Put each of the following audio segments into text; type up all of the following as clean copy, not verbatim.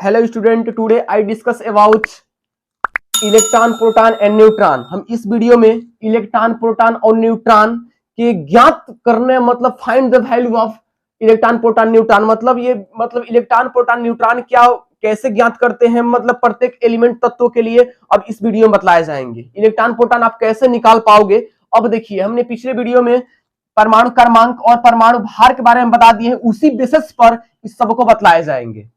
Hello student, today I discuss about electron, proton and neutron. हम इस video में electron, proton और neutron के ज्ञात करने मतलब find the value of electron, proton, neutron मतलब इलेक्ट्रॉन, प्रोटॉन, न्यूट्रॉन क्या कैसे ज्ञात करते हैं, मतलब प्रत्येक एलिमेंट तत्वों के लिए अब इस वीडियो में बतलाए जाएंगे। इलेक्ट्रॉन, प्रोटॉन आप कैसे निकाल पाओगे। अब देखिए, हमने पिछले वीडियो में परमाणु क्रमांक और परमाणु भार के बारे में बता दिए हैं, उसी बेसिस पर इस सबको बतलाए जाएंगे।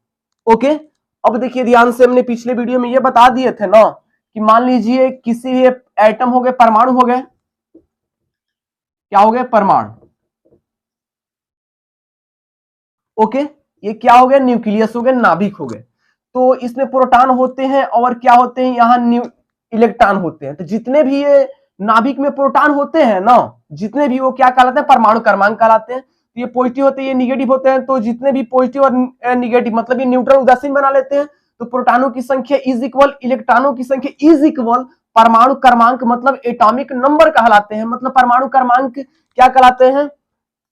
ओके, अब देखिए ध्यान से, हमने पिछले वीडियो में ये बता दिए थे ना कि मान लीजिए किसी भी एटम हो गए, परमाणु हो गए, क्या हो गए, परमाणु। ओके, ये क्या हो गए, न्यूक्लियस हो गए, नाभिक हो गए। तो इसमें प्रोटॉन होते हैं और क्या होते हैं, यहाँ इलेक्ट्रॉन होते हैं। तो जितने भी ये नाभिक में प्रोटॉन होते हैं ना, जितने भी वो क्या कहलाते हैं, परमाणु क्रमांक कहलाते हैं। तो ये पॉजिटिव होते हैं, ये निगेटिव होते हैं। तो जितने भी पॉजिटिव और निगेटिव मतलब ये न्यूट्रल उदासीन बना लेते हैं। तो प्रोटॉनों की संख्या इज इक्वल इलेक्ट्रॉनों की संख्या इज इक्वल परमाणु क्रमांक मतलब एटॉमिक नंबर कहलाते हैं। मतलब परमाणु क्रमांक क्या कहलाते हैं,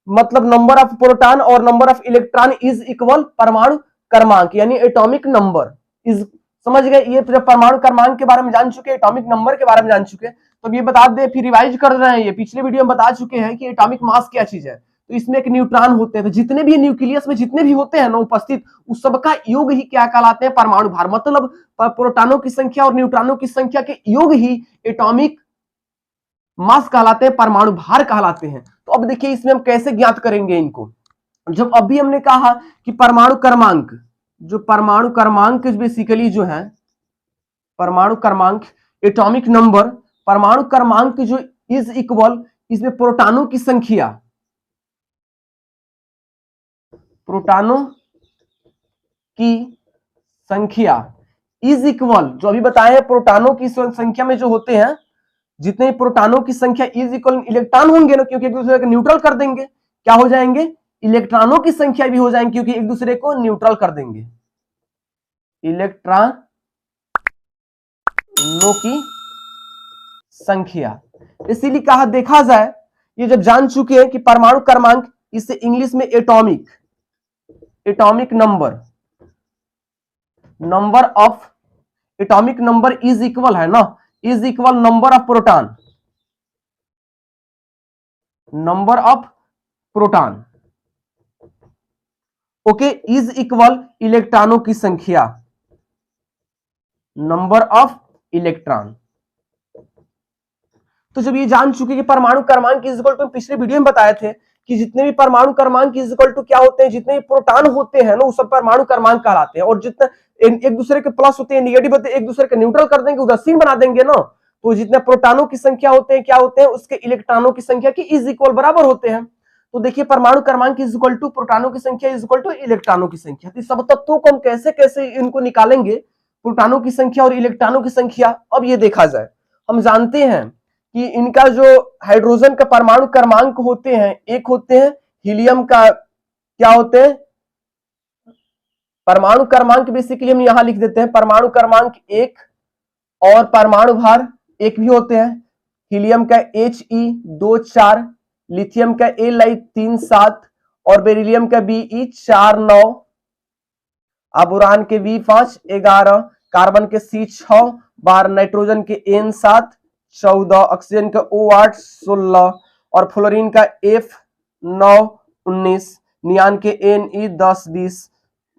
मतलब नंबर ऑफ प्रोटॉन और number of electron is equal परमाणु क्रमांक यानी एटॉमिक नंबर इज। समझ गए, ये परमाणु क्रमांक के बारे में जान चुके, एटॉमिक नंबर के बारे में जान चुके। तो ये बता दे, फिर रिवाइज कर रहे हैं, ये पिछले वीडियो में बता चुके हैं कि एटॉमिक मास क्या चीज है। तो इसमें एक न्यूट्रॉन होते हैं, तो जितने भी न्यूक्लियस में जितने भी होते हैं ना उपस्थित, उस सबका योग ही क्या कहलाते हैं, परमाणु भार। मतलब प्रोटॉनों की संख्या और न्यूट्रॉनों की संख्या के योग ही एटॉमिक मास कहलाते हैं, परमाणु भार कहलाते हैं। तो अब देखिए इसमें हम कैसे ज्ञात करेंगे इनको। जब अभी हमने कहा कि परमाणु क्रमांक, जो परमाणु क्रमांक बेसिकली जो है परमाणु क्रमांक एटॉमिक नंबर, परमाणु क्रमांक जो इज इक्वल, इसमें प्रोटॉनों की संख्या, प्रोटॉनों की संख्या इज इक्वल, जो अभी बताए हैं प्रोटॉनों की संख्या में जो होते हैं, जितने प्रोटॉनों की संख्या इज इक्वल इलेक्ट्रॉन होंगे ना, क्योंकि एक दूसरे को न्यूट्रल कर देंगे, क्या हो जाएंगे, इलेक्ट्रॉनों की संख्या भी हो जाएंगे, क्योंकि एक दूसरे को न्यूट्रल कर देंगे, इलेक्ट्रॉनों की संख्या। इसीलिए कहा, देखा जाए, ये जब जान चुके हैं कि परमाणु क्रमांक, इससे इंग्लिश में atomic, atomic number, number of atomic number is equal है ना, is equal number of proton, number of proton. Okay, is equal इलेक्ट्रॉनों की संख्या, नंबर ऑफ इलेक्ट्रॉन। तो जब ये जान चुके कि परमाणु क्रमांक इज इक्वल टू, पिछले वीडियो में बताए थे कि जितने भी परमाणु क्रमांक इज इक्वल टू क्या होते हैं, जितने भी प्रोटॉन होते हैं ना, वो सब परमाणु क्रमांक कहलाते हैं। और जितने एक दूसरे के प्लस होते हैं, निगेटिव होते हैं, एक दूसरे के न्यूट्रल कर देंगे, उदासीन बना देंगे ना, तो जितने प्रोटॉनों की संख्या होते हैं, क्या होते हैं, उसके इलेक्ट्रॉनों की संख्या की इज इक्वल बराबर होते हैं। तो देखिए, परमाणु क्रमांक इज इक्वल टू प्रोटॉनों की संख्या इज इक्वल टू इलेक्ट्रॉनों की संख्या। तो सब तत्वों को हम कैसे कैसे इनको निकालेंगे, प्रोटॉनों की संख्या और इलेक्ट्रॉनों की संख्या। अब ये देखा जाए, हम जानते हैं कि इनका जो हाइड्रोजन का परमाणु क्रमांक होते हैं, एक होते हैं हीलियम का, क्या होते हैं, परमाणु क्रमांक बेसिकली हम यहां लिख देते हैं, परमाणु क्रमांक एक, और परमाणु भार एक भी होते हैं। हीलियम का He2 4, लिथियम का Li3 7, और बेरिलियम का Be4 9, बोरान के V5 11, कार्बन के C6 12, नाइट्रोजन के N7 14, ऑक्सीजन का O8 16, और फ्लोरीन का F9 19, नियान के Ne10 20,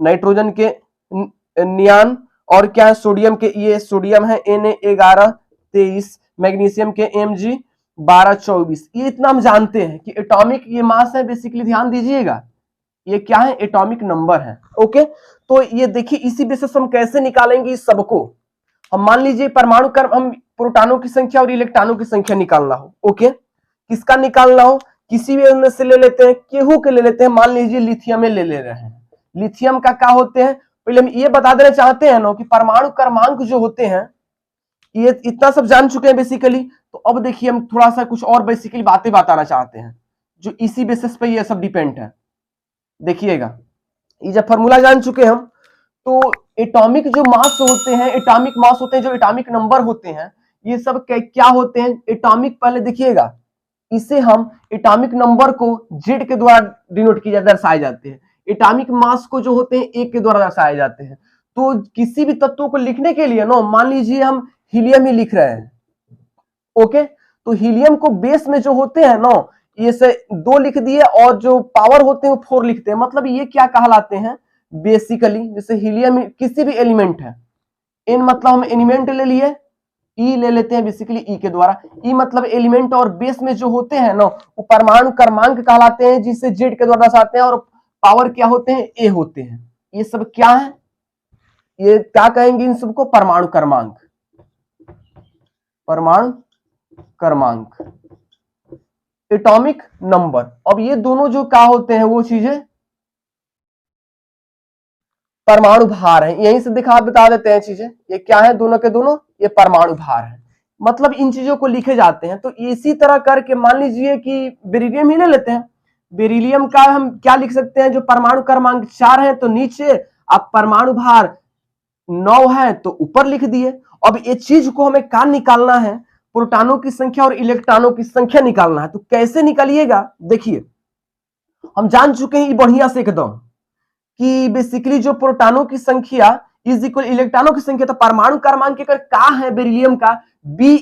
नाइट्रोजन के नियान, और क्या है, सोडियम के, ये सोडियम है Na11 23, मैग्नीशियम के Mg12 24। ये इतना हम जानते हैं कि एटॉमिक ये मास है, बेसिकली ध्यान दीजिएगा, ये क्या है, एटॉमिक नंबर है। ओके, तो ये देखिए, इसी बेसिस हम कैसे निकालेंगे इस सबको। हम मान लीजिए परमाणु क्रम, हम प्रोटॉनों की संख्या और इलेक्ट्रॉनों की संख्या निकालना हो। ओके, किसका निकालना हो, किसी भी उनमें से ले लेते हैं, केहू के ले लेते हैं। मान लीजिए लिथियम में ले रहे हैं, लिथियम का क्या होते हैं, पहले हम ये बता देना चाहते हैं ना कि परमाणु क्रमांक जो होते हैं, ये इतना सब जान चुके हैं बेसिकली। तो अब देखिए, हम थोड़ा सा कुछ और बेसिकली बातें बताना चाहते हैं, जो इसी बेसिस पे ये सब डिपेंड है। देखिएगा, ये जब फॉर्मूला जान चुके हम, तो एटॉमिक जो मास होते हैं, एटॉमिक मास होते हैं, जो एटॉमिक नंबर होते हैं, ये सब क्या होते हैं, एटॉमिक, पहले देखिएगा, इसे हम एटॉमिक नंबर को जेड के द्वारा डिनोट किया दर्शाए जाते हैं, एटॉमिक मास को जो होते हैं 1 के द्वारा दर्शाए जाते हैं। तो किसी भी तत्व को लिखने के लिए ना, मान लीजिए हम हीलियम ही लिख रहे हैं, ओके, तो हीलियम को बेस में जो होते हैं ना, ये से 2 लिख दिए और जो पावर होते हैं वो 4 लिखते हैं। मतलब ये क्या कहलाते हैं बेसिकली, जैसे हीलियम किसी भी एलिमेंट है, एन मतलब हम एलिमेंट ले लिए, ई ले लेते हैं बेसिकली ई के द्वारा, ई मतलब एलिमेंट, और बेस में जो होते हैं ना वो परमाणु क्रमांक कहलाते हैं, जिसे जेड के द्वारा दर्शाते हैं, और पावर क्या होते हैं ए होते हैं। ये सब क्या है, ये क्या कहेंगे इन सबको, परमाणु क्रमांक, परमाणु क्रमांक, एटॉमिक नंबर। अब ये दोनों जो क्या होते हैं वो चीजें परमाणु भार है, यहीं से दिखा बता देते हैं चीजें, ये क्या है दोनों के दोनों, ये परमाणु भार है। मतलब इन चीजों को लिखे जाते हैं। तो इसी तरह करके मान लीजिए कि बेरिलियम ही ले लेते हैं, बेरिलियम का हम क्या लिख सकते हैं, जो परमाणु क्रमांक 4 है तो नीचे, अब परमाणु भार 9 है तो ऊपर लिख दिए। अब ये चीज को हमें क्या निकालना है, प्रोटॉनों की संख्या और इलेक्ट्रॉनों की संख्या निकालना है। तो कैसे निकालिएगा, देखिए हम जान चुके हैं बढ़िया से एकदम कि बेसिकली जो प्रोटॉनों की संख्या इज इक्वल इलेक्ट्रॉनों की संख्या, तो परमाणु क्रमांक का है बेरिलियम का बी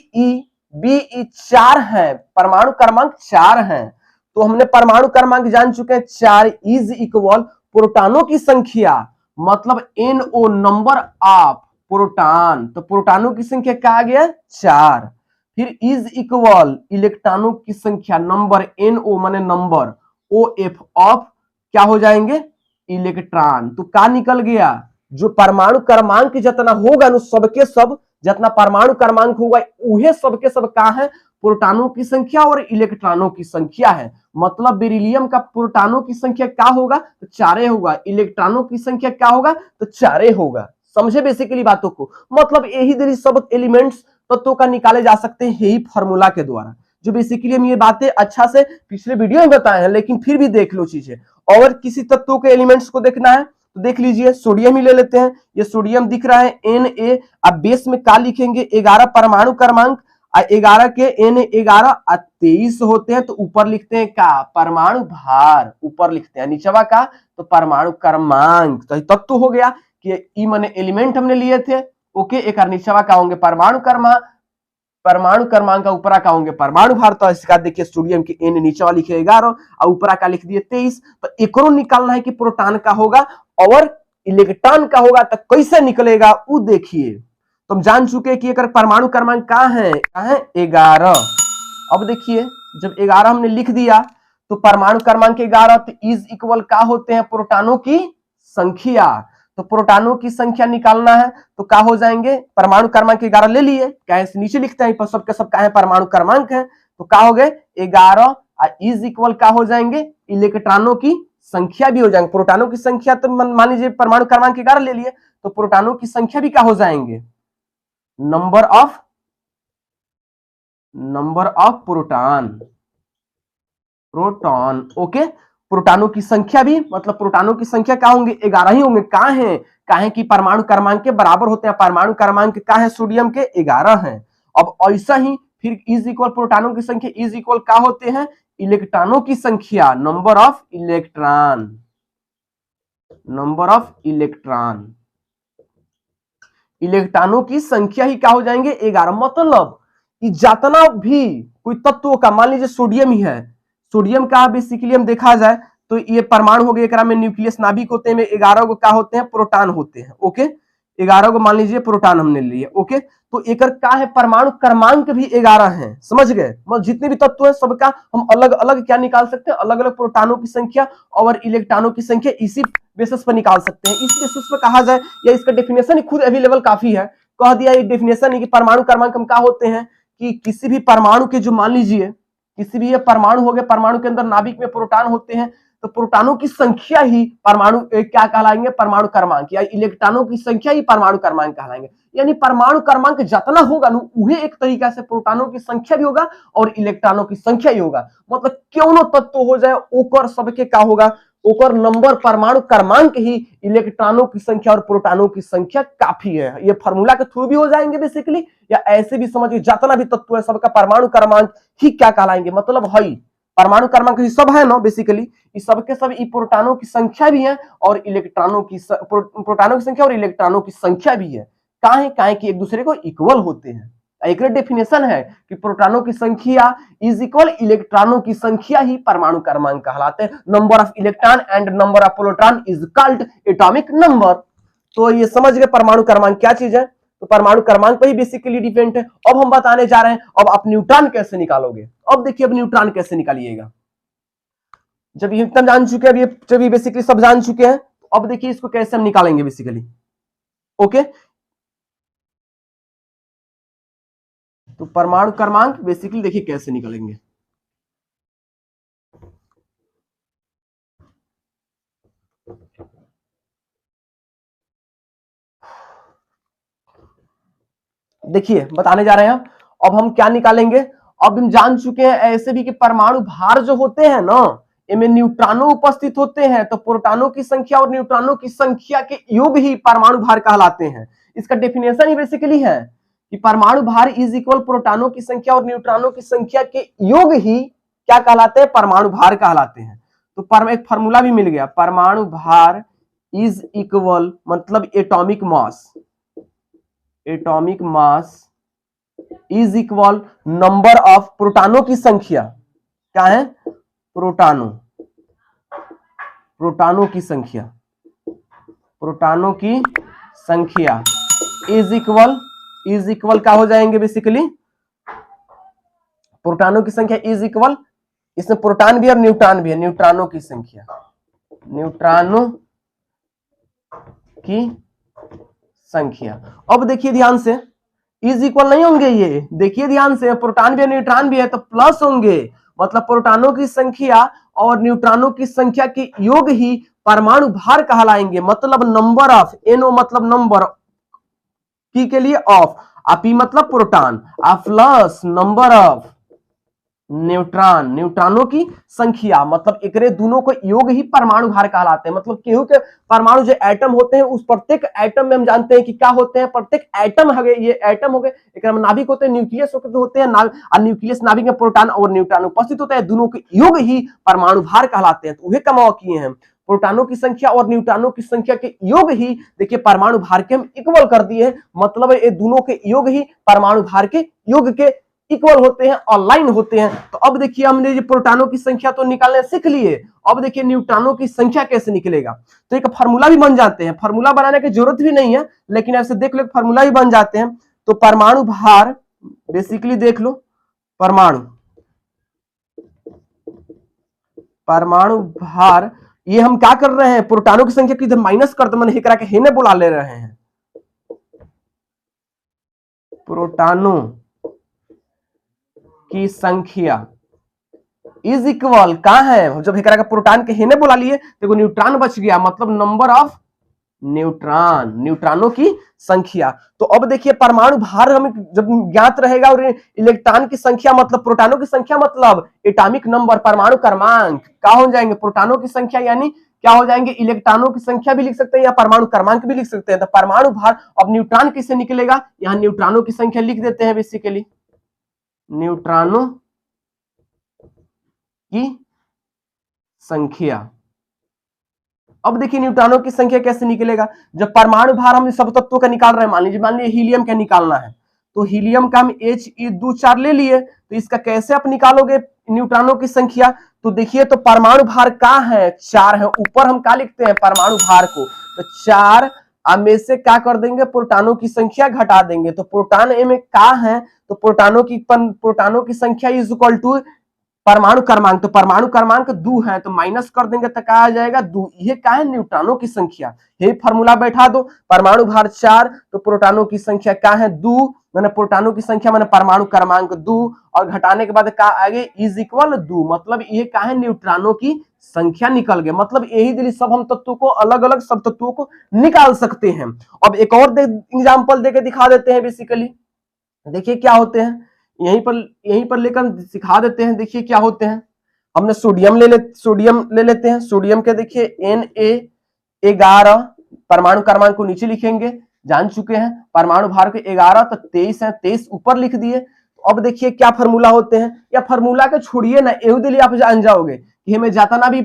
4 है, परमाणु क्रमांक 4 है। तो हमने परमाणु क्रमांक जान चुके हैं 4 इज इक्वल प्रोटॉनों की संख्या, मतलब NO नंबर ऑफ प्रोटॉन, तो प्रोटॉनों की संख्या क्या आ गया 4, फिर इज इक्वल इलेक्ट्रॉनों की संख्या, नंबर NO माने नंबर, OF ऑफ क्या हो जाएंगे इलेक्ट्रॉन। तो क्या निकल गया, जो परमाणु क्रमांक जितना होगा ना सबके सब, जितना परमाणु क्रमांक होगा उहे सबके सब क्या है, प्रोटॉनों की संख्या और इलेक्ट्रॉनों की संख्या है। मतलब बेरिलियम का प्रोटॉनों की संख्या क्या होगा, तो 4 होगा, इलेक्ट्रॉनों की संख्या क्या होगा, तो 4 होगा। समझे बेसिकली बातों को, मतलब यही दरी सब एलिमेंट्स तत्वों का निकाले जा सकते हैं यही फॉर्मूला के द्वारा, जो बेसिकली हम ये बातें अच्छा से पिछले वीडियो में बताए हैं, लेकिन फिर भी देख लो चीजें। और किसी तत्वों के एलिमेंट्स को देखना है तो देख लीजिए, सोडियम ही ले लेते हैं, ये सोडियम दिख रहा है Na, अब बेस में क्या लिखेंगे 11 परमाणु क्रमांक, 11 के Na 11 23 होते हैं, तो ऊपर लिखते हैं क्या परमाणु भार, ऊपर लिखते हैं, नीचवा का तो परमाणु क्रमांक। तो तत्व हो गया कि ई माने एलिमेंट हमने लिए थे, ओके, एक नीचवा का होंगे परमाणु क्रमांक, परमाणु क्रमांक का ऊपरा का होंगे परमाणु भार। तो इसका देखिए सोडियम के N नीचे वाला लिखे 11 और ऊपरा का लिख दिए 23। तो एकरो निकालना है कि प्रोटॉन का होगा और इलेक्ट्रॉन का होगा, तो कैसे निकलेगा वो देखिए। तो हम जान चुके कि एक परमाणु क्रमांक क्या है 11। अब देखिए जब 11 हमने लिख दिया तो परमाणु क्रमांक 11, तो इज इक्वल क्या होते हैं प्रोटॉनों की संख्या। तो प्रोटॉनों की संख्या निकालना है तो क्या हो जाएंगे, परमाणु क्रमांक 11 ले लिए, क्या नीचे लिखते हैं सबके सब क्या है परमाणु क्रमांक है, तो क्या हो गए 11 इज इक्वल क्या हो जाएंगे इलेक्ट्रॉनों की संख्या भी हो जाएंगे। प्रोटॉनों की संख्या तो मान लीजिए परमाणु क्रमांक 11 ले लिए, तो प्रोटॉनों की संख्या भी क्या हो जाएंगे नंबर ऑफ प्रोटॉन, ओके। प्रोटॉनों की संख्या भी, मतलब प्रोटॉनों की संख्या क्या होंगे 11 ही होंगे, काहे कि परमाणु क्रमांक के बराबर होते हैं, परमाणु क्रमांक क्या है सोडियम के 11 हैं। अब ऐसा ही फिर इज इक्वल प्रोटॉनों की संख्या इज इक्वल क्या होते हैं इलेक्ट्रॉनों की संख्या, नंबर ऑफ इलेक्ट्रॉन, इलेक्ट्रॉनों की संख्या ही क्या हो जाएंगे 11। मतलब जितना भी कोई तत्व का, मान लीजिए सोडियम ही है, सोडियम का बेसिकली हम देखा जाए तो ये परमाणु हो गए, एकरा में न्यूक्लियस नाभिक होते हैं, 11 को क्या होते हैं प्रोटॉन होते हैं, ओके। 11 को मान लीजिए प्रोटॉन हमने लिए, ओके। तो एक क्या है परमाणु क्रमांक भी 11 है, समझ गए। मतलब जितने भी तत्व है सबका हम अलग अलग क्या निकाल सकते हैं, अलग अलग प्रोटॉनों की संख्या और इलेक्ट्रॉनों की संख्या इसी बेसिस पर निकाल सकते हैं। इस बेसिस पर कहा जाए या इसका डेफिनेशन ही खुद अवेलेबल काफी है, कह दिया ये डेफिनेशन है कि परमाणु क्रमांक हम क्या होते हैं कि किसी भी परमाणु के जो मान लीजिए किसी भी ये परमाणु हो गए, परमाणु के अंदर नाभिक में प्रोटॉन होते हैं, तो प्रोटॉनों की संख्या ही परमाणु क्या कहलाएंगे परमाणु क्रमांक, या इलेक्ट्रॉनों की संख्या ही परमाणु क्रमांक कहलाएंगे। यानी परमाणु क्रमांक जितना होगा ना वही एक तरीका से प्रोटॉनों की संख्या भी होगा और इलेक्ट्रॉनों की संख्या ही होगा। मतलब क्यों तत्व हो जाए ओकर सबके क्या होगा, ओकर नंबर परमाणु क्रमांक ही इलेक्ट्रॉनों की संख्या और प्रोटॉनों की संख्या काफी है। ये फार्मूला के थ्रू भी हो जाएंगे बेसिकली, या ऐसे भी समझिए जितना भी तत्व है सबका परमाणु क्रमांक ही क्या कहलाएंगे, मतलब है परमाणु क्रमांक ये सब है ना बेसिकली, ये सब के सब ये प्रोटॉनों की संख्या भी है और इलेक्ट्रॉनों की प्रोटॉनों की संख्या और इलेक्ट्रॉनों की संख्या भी है। काहे काहे कि एक दूसरे को इक्वल होते हैं। एक डेफिनेशन है कि प्रोटॉनों की संख्या इज इक्वल इलेक्ट्रॉनों की संख्या ही परमाणु क्रमांक कहलाते हैं। Number of electron and number of proton is called atomic number. तो ये समझ गए परमाणु क्रमांक क्या चीज है। तो परमाणु क्रमांक पर ही बेसिकली डिपेंड है। अब हम बताने जा रहे हैं अब आप न्यूट्रॉन कैसे निकालोगे। अब देखिए अब न्यूट्रॉन कैसे निकालिएगा। जब ये इतना जान चुके हैं, जब ये बेसिकली सब जान चुके हैं, अब देखिए इसको कैसे हम निकालेंगे बेसिकली। ओके, तो परमाणु क्रमांक बेसिकली देखिए कैसे निकालेंगे। देखिए बताने जा रहे हैं अब हम क्या निकालेंगे। अब हम जान चुके हैं ऐसे भी कि परमाणु भार जो होते हैं ना, इनमें न्यूट्रॉनों उपस्थित होते हैं, तो प्रोटॉनों की संख्या और न्यूट्रॉनों की संख्या के योग ही परमाणु भार कहलाते हैं। इसका डेफिनेशन ही बेसिकली है कि परमाणु भार इज इक्वल प्रोटॉनों की संख्या और न्यूट्रॉनों की संख्या के योग ही क्या कहलाते हैं, परमाणु भार कहलाते हैं। तो एक फार्मूला भी मिल गया, परमाणु भार इज इक्वल मतलब atomic mass, atomic mass is equal number of प्रोटॉनों की संख्या, क्या है, प्रोटॉनों, प्रोटॉनों की संख्या, प्रोटॉनों की संख्या इज इक्वल क्या हो जाएंगे बेसिकली, प्रोटॉनों की संख्या इज इक्वल, इसमें प्रोटॉन भी और न्यूट्रॉन भी है, न्यूट्रॉनों की संख्या, न्यूट्रॉनों की संख्या। अब देखिए ध्यान से, इज इक्वल नहीं होंगे ये, देखिए ध्यान से, प्रोटॉन भी न्यूट्रॉन भी है तो प्लस होंगे, मतलब प्रोटॉनों की संख्या और न्यूट्रॉनों की संख्या के योग ही परमाणु भार कहलाएंगे। मतलब नंबर ऑफ, एनओ मतलब नंबर, पी के लिए ऑफ, पी मतलब proton, plus number of neutron, न्यूट्रॉनों की संख्या, मतलब एकरे दोनों को योग ही परमाणु भार कहलाते हैं। मतलब केहू के परमाणु जो एटम होते हैं उस प्रत्येक एटम में हम जानते हैं कि क्या होते हैं, प्रत्येक एटम हो गए, ये एटम हो गए, एक नाभिक होते हैं, न्यूक्लियस होते हैं, न्यूक्लियस नाभिक में प्रोटॉन और न्यूट्रॉन उपस्थित होता है, दोनों के योग ही परमाणु भार कहलाते हैं। तो वह कमाओ किए हैं, प्रोटॉनों की संख्या और न्यूट्रॉनों की संख्या के योग ही देखिए परमाणु भार के हम इक्वल कर दिए हैं। मतलब ये दोनों के योग ही परमाणु भार के योग के इक्वल होते हैं और लाइन होते हैं। तो अब देखिए हमने ये प्रोटॉनों की संख्या तो निकालने सीख लिए, अब देखिए न्यूट्रॉनों की संख्या कैसे निकलेगा। तो एक फार्मूला भी बन जाते हैं, फार्मूला बनाने की जरूरत भी नहीं है, लेकिन ऐसे देख लो फार्मूला ही बन जाते हैं। तो परमाणु भार बेसिकली देख लो, परमाणु भार, ये हम क्या कर रहे हैं, प्रोटॉनों की संख्या की माइनस कर दो, मैंने करा के हेने बुला ले रहे हैं, प्रोटॉनों की संख्या इज इक्वल कहां है, जब हेकरा का प्रोटॉन के हेने बुला लिए तो न्यूट्रॉन बच गया, मतलब नंबर ऑफ न्यूट्रॉन, न्यूट्रॉनों की संख्या। तो अब देखिए परमाणु भार हमें जब ज्ञात रहेगा और इलेक्ट्रॉन की संख्या मतलब प्रोटॉनों की संख्या मतलब एटॉमिक नंबर, परमाणु क्रमांक क्या हो जाएंगे, प्रोटॉनों की संख्या यानी क्या हो जाएंगे, इलेक्ट्रॉनों की संख्या भी लिख सकते हैं या परमाणु क्रमांक भी लिख सकते हैं। तो परमाणु भार, अब न्यूट्रॉन किससे निकलेगा, यहां न्यूट्रॉनों की संख्या लिख देते हैं बेसिकली, न्यूट्रॉनों की संख्या। अब देखिए न्यूट्रॉनों की संख्या कैसे निकलेगा, जब परमाणु भार हम सब तत्वों का निकाल रहे हैं, मान लीजिए हीलियम का निकालना है, तो हीलियम का हम He2 ले लिए, तो इसका कैसे आप निकालोगे न्यूट्रॉनों की संख्या। तो देखिए तो परमाणु भार क्या है, 4 है, ऊपर हम क्या लिखते हैं परमाणु भार को, तो 4 में से क्या कर देंगे, प्रोटॉनों की संख्या घटा देंगे, तो प्रोटॉन में क्या है, तो प्रोटॉनों की संख्या इज इक्वल टू परमाणु क्रमांक, तो परमाणु क्रमांक 2 है, तो माइनस कर देंगे तो क्या आ जाएगा 2, ये क्या है न्यूट्रॉनों की संख्या, यही फार्मूला बैठा दो, परमाणु भार 4 तो प्रोटॉनों की संख्या क्या है 2, मैंने प्रोटॉनों की संख्या मैंने परमाणु क्रमांक 2 और घटाने के बाद क्या आगे इज इक्वल 2, मतलब ये क्या है न्यूट्रॉनों की संख्या निकल गए। मतलब यही दिली सब हम तत्वों को अलग अलग सब तत्वों को निकाल सकते हैं। अब एक और एग्जाम्पल देके दिखा देते हैं बेसिकली, देखिए क्या होते हैं, यहीं पर लेकर सिखा देते हैं। देखिए क्या होते हैं, हमने सोडियम ले लेते हैं, सोडियम के देखिए Na11 परमाणु क्रमांक को नीचे लिखेंगे, जान चुके हैं परमाणु भार के 11 तो 23 है, 23 ऊपर लिख दिए। अब देखिए क्या फार्मूला होते हैं, या फार्मूला के छोड़िए ना, एहू दिली आप जान जाओगे कि हमें जितना भी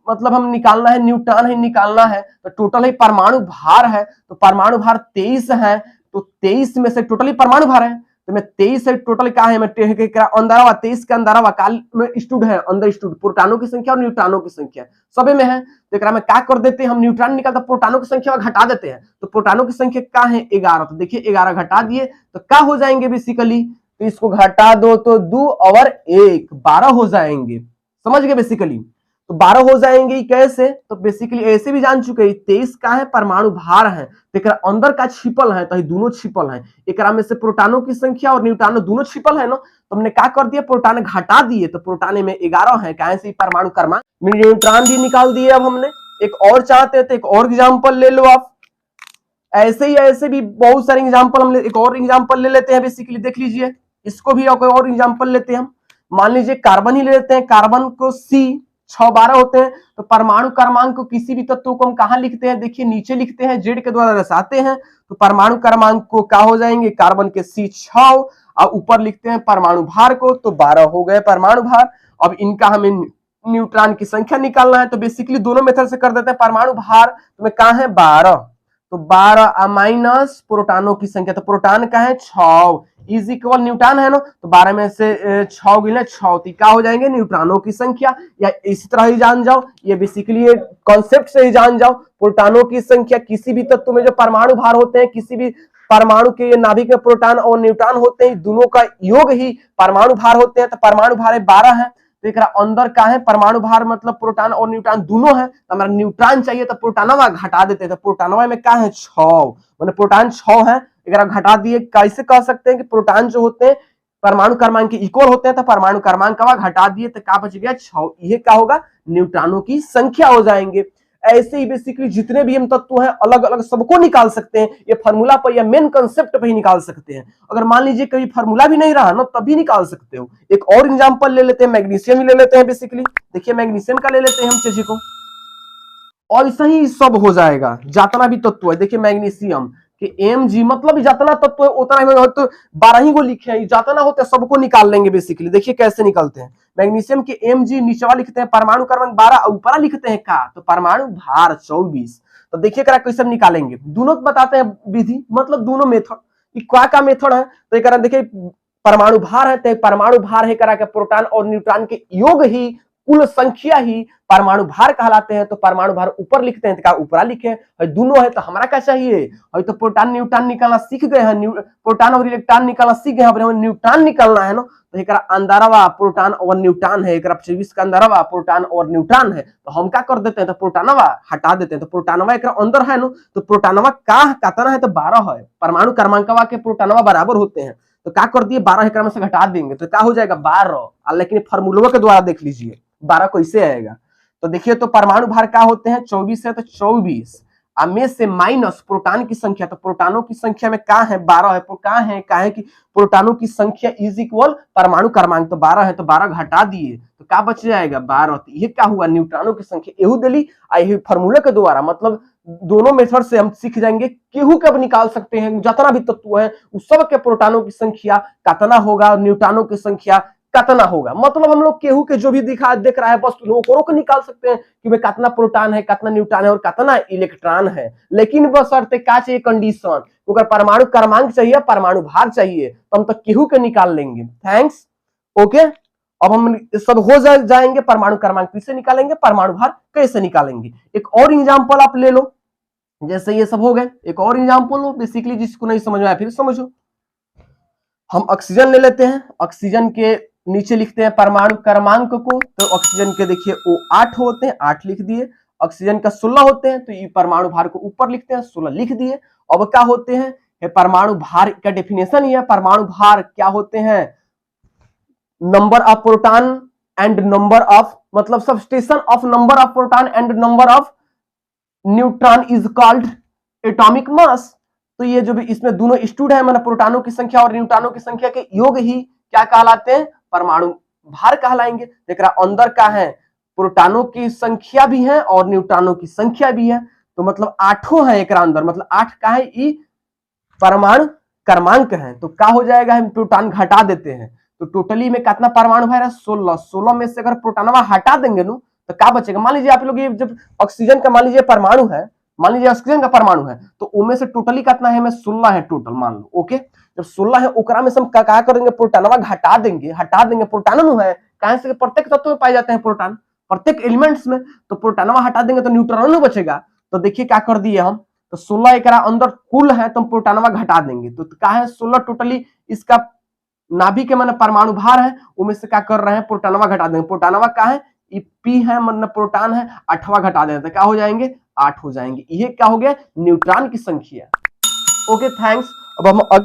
मतलब हम निकालना है, न्यूटन ही निकालना है, तो टोटल ही परमाणु भार है, तो परमाणु भार 23 है, तो 23 में से टोटली परमाणु भार है, तो मैं 23 से टोटल क्या है, मैं अंदरवा 23 के अंदरवा काल में स्टूड है, अंदर स्टूड प्रोटॉनों की संख्या और न्यूट्रॉनों की संख्या सबे में है, तो एक में क्या कर देते हैं हम, न्यूट्रॉन निकालते प्रोटॉनों की संख्या घटा देते हैं, तो प्रोटॉनों की संख्या क्या है 11, तो देखिए 11 घटा दिए तो क्या हो जाएंगे बेसिकली, तो इसको घटा दो तो 2 और 1 12 हो जाएंगे, समझ गए बेसिकली, तो 12 हो जाएंगे कैसे, तो बेसिकली ऐसे भी जान चुके 23 का है परमाणु भार है, तो अंदर का छिपल है, तो दोनों छिपल है, एक में से प्रोटॉनों की संख्या और न्यूट्रॉनों दोनों छिपल है ना, तो हमने क्या कर दिया प्रोटॉन घटा दिए, तो प्रोटॉन में 11 है, कहां से परमाणु क्रमांक, न्यूट्रॉन भी निकाल दिए। अब हमने एक और चाहते हैं तो एक और एग्जांपल ले लो आप, ऐसे ही ऐसे भी बहुत सारे एग्जांपल हम एक और एग्जांपल ले लेते हैं बेसिकली, देख लीजिए इसको भी और एग्जांपल लेते हैं हम, मान लीजिए कार्बन ही ले लेते हैं, कार्बन को C 6 12 होते हैं, तो परमाणु क्रमांक को किसी भी तत्व को हम कहां लिखते हैं, देखिए नीचे लिखते हैं, जेड के द्वारा दर्शाते हैं, तो परमाणु क्रमांक को क्या हो जाएंगे, कार्बन के C 6 और ऊपर लिखते हैं परमाणु भार को, तो 12 हो गए परमाणु भार। अब इनका हमें न्यूट्रॉन की संख्या निकालना है, तो बेसिकली दोनों मेथड से कर देते हैं, परमाणु भार तो में कहां है 12, तो 12 माइनस प्रोटॉनों की संख्या, तो प्रोटॉन का है 6 इज इक्वल न्यूट्रॉन है ना, तो 12 में से 6 गिने 6, तो क्या हो जाएंगे न्यूट्रॉनों की संख्या, या इसी तरह ही जान जाओ, ये बेसिकली ये कॉन्सेप्ट से ही जान जाओ, प्रोटॉनों की संख्या किसी भी तत्व में जो परमाणु भार होते हैं, किसी भी परमाणु के नाभिक में प्रोटॉन और न्यूट्रॉन होते हैं, दोनों का योग ही परमाणु भार होते हैं, तो परमाणु भार 12 है, तो एक अंदर का है परमाणु भार मतलब प्रोटॉन और न्यूट्रॉन दोनों है, तो हमारा न्यूट्रॉन चाहिए तो प्रोटॉनवा घटा देते हैं, तो प्रोटॉनवा में क्या है 6, मैंने प्रोटॉन 6 है, अगर घटा दिए कैसे कह सकते हैं कि प्रोटॉन जो होते हैं परमाणु क्रमांक के इक्वल होते हैं, तो परमाणु क्रमांक का घटा दिए तो क्या बच गया 6, ये क्या होगा न्यूट्रॉनों की संख्या हो जाएंगे। ऐसे ही बेसिकली जितने भी हम तत्व हैं अलग अलग सबको निकाल सकते हैं, ये फार्मूला पर या मेन कंसेप्ट पे ही निकाल सकते हैं, अगर मान लीजिए कभी फार्मूला भी नहीं रहा ना तभी निकाल सकते हो। एक और एग्जांपल ले लेते हैं, मैग्नीशियम ही ले लेते हैं बेसिकली, देखिए मैग्नीशियम का ले लेते हैं हम चीज को, और ऐसा ही सब हो जाएगा जितना भी तत्व है, देखिए मैग्नीशियम कि Mg मतलब जितना तत्व है उतना ही, तो 12 ही को लिखे हैं, जितना होता है सबको निकाल लेंगे बेसिकली, देखिए कैसे निकलते हैं, मैग्नीशियम के Mg नीचवा लिखते हैं परमाणु क्रमांक 12, ऊपर लिखते हैं का तो परमाणु भार 24, तो देखिए कैसे निकालेंगे, दोनों बताते हैं विधि, मतलब दोनों मेथड क्या मेथड है, तो एक देखिए परमाणु भार है, तो परमाणु भार है करा के प्रोटॉन और न्यूट्रॉन के योग ही कुल संख्या ही परमाणु भार कहलाते हैं, तो परमाणु भार ऊपर लिखते हैं, तो ऊपर लिखे दोनों है, तो हमारा क्या चाहिए, तो प्रोटॉन न्यूट्रॉन निकालना सीख गए हैं, प्रोटॉन और इलेक्ट्रॉन निकालना सीख गए हैं, न्यूट्रॉन निकालना है ना, तो एक अंदरवा प्रोटॉन और न्यूट्रॉन है, एक 24 का अंदरवा प्रोटॉन और न्यूट्रॉन है, तो हम क्या कर देते हैं, तो प्रोटॉनवा हटा देते हैं, तो प्रोटॉनवा एक अंदर है ना, तो प्रोटॉनवा का कितना है, तो 12 है, परमाणु क्रमांकवा के प्रोटॉनवा बराबर होते हैं, तो क्या कर दिए 12 एक में से घटा देंगे, तो क्या हो जाएगा 12, लेकिन फार्मूला के द्वारा देख लीजिए 12 कैसे आएगा, तो देखिए तो परमाणु भार क्या होते हैं 24 है, तो 24 में से माइनस प्रोटॉन की संख्या, तो प्रोटॉनों की संख्या में क्या है 12 है, क्या है कि प्रोटॉनों की संख्या इज इक्वल परमाणु क्रमांक, तो 12 है, तो 12 घटा दिए तो क्या बच जाएगा 12, तो ये क्या हुआ न्यूट्रॉनों की संख्या, एहू दिली फार्मूले के द्वारा, मतलब दोनों मेथड से हम सीख जाएंगे, केहू के निकाल सकते हैं, जितना भी तत्व है उस सब के प्रोटॉनों की संख्या कितना होगा, न्यूट्रॉनों की संख्या कितना होगा, मतलब हम लोग केहू के जो भी दिखा देख रहा है बस लोगों को निकाल सकते हैं कि भाई कितना प्रोटॉन है, कितना न्यूट्रॉन है और कितना इलेक्ट्रॉन है, लेकिन बस शर्त क्या चाहिए कंडीशन, अगर परमाणु क्रमांक चाहिए परमाणु भार चाहिए तो हम तो केहू के निकाल लेंगे। Thanks, okay. अब हम सब हो जाएंगे, परमाणु क्रमांक कैसे निकालेंगे, परमाणु भार कैसे निकालेंगे, एक और एग्जाम्पल आप ले लो, जैसे ये सब हो गए, एक और एग्जाम्पल लो बेसिकली, जिसको नहीं समझ में आया फिर समझो, हम ऑक्सीजन ले लेते हैं, ऑक्सीजन के नीचे लिखते हैं परमाणु क्रमांक को, तो ऑक्सीजन के देखिए वो 8 होते हैं, 8 लिख दिए, ऑक्सीजन का 16 होते हैं, तो ये परमाणु भार को ऊपर लिखते हैं 16 लिख दिए। अब क्या होते हैं परमाणु भार का डेफिनेशन ही है, परमाणु भार क्या होते हैं, number of proton and number of मतलब substation of number of proton and number of neutron is called atomic mass, तो ये जो भी इसमें दोनों स्टूड है, मतलब प्रोटॉनों की संख्या और न्यूट्रॉनों की संख्या के योग ही क्या कहलाते हैं, परमाणु भार कहलाएंगे। देख रहा अंदर का है प्रोटॉनों की संख्या भी है और न्यूट्रॉनों की संख्या भी है, तो मतलब 8 है एक अंदर, मतलब 8 का है ये परमाणु क्रमांक है तो क्या हो जाएगा, हम प्रोटॉन घटा देते हैं तो टोटली में कितना परमाणु है 16। 16 में से अगर प्रोटॉनवा हटा देंगे नु तो क्या बचेगा। मान लीजिए आप लोग ये जब ऑक्सीजन का मान लीजिए परमाणु है, मान लीजिए ऑक्सीजन का परमाणु है तो उनमें से टोटली कितना है, 16 है टोटल मान लो। ओके, जब 16 है ओकरा में से हम क्या कर देंगे, प्रोटॉनवा हटा देंगे प्रोटॉन है कहां से, प्रत्येक तत्व में पाए जाते हैं प्रोटॉन, प्रत्येक एलिमेंट्स में, तो प्रोटॉनवा हटा देंगे तो न्यूट्रॉन नहीं बचेगा। तो देखिए क्या कर दिए हम, तो 16 एकरा अंदर कुल है तो हम प्रोटॉनवा घटा देंगे तो क्या है 16 टोटली इसका नाभिक के माने परमाणु भार है उनमें से क्या कर रहे हैं, प्रोटॉनवा घटा देंगे। प्रोटॉनवा क्या है, पी है मतलब प्रोटॉन है, 8वां घटा देंगे तो क्या हो जाएंगे, 8 हो जाएंगे। ये क्या हो गया, न्यूट्रॉन की संख्या। Okay thanks. अब हम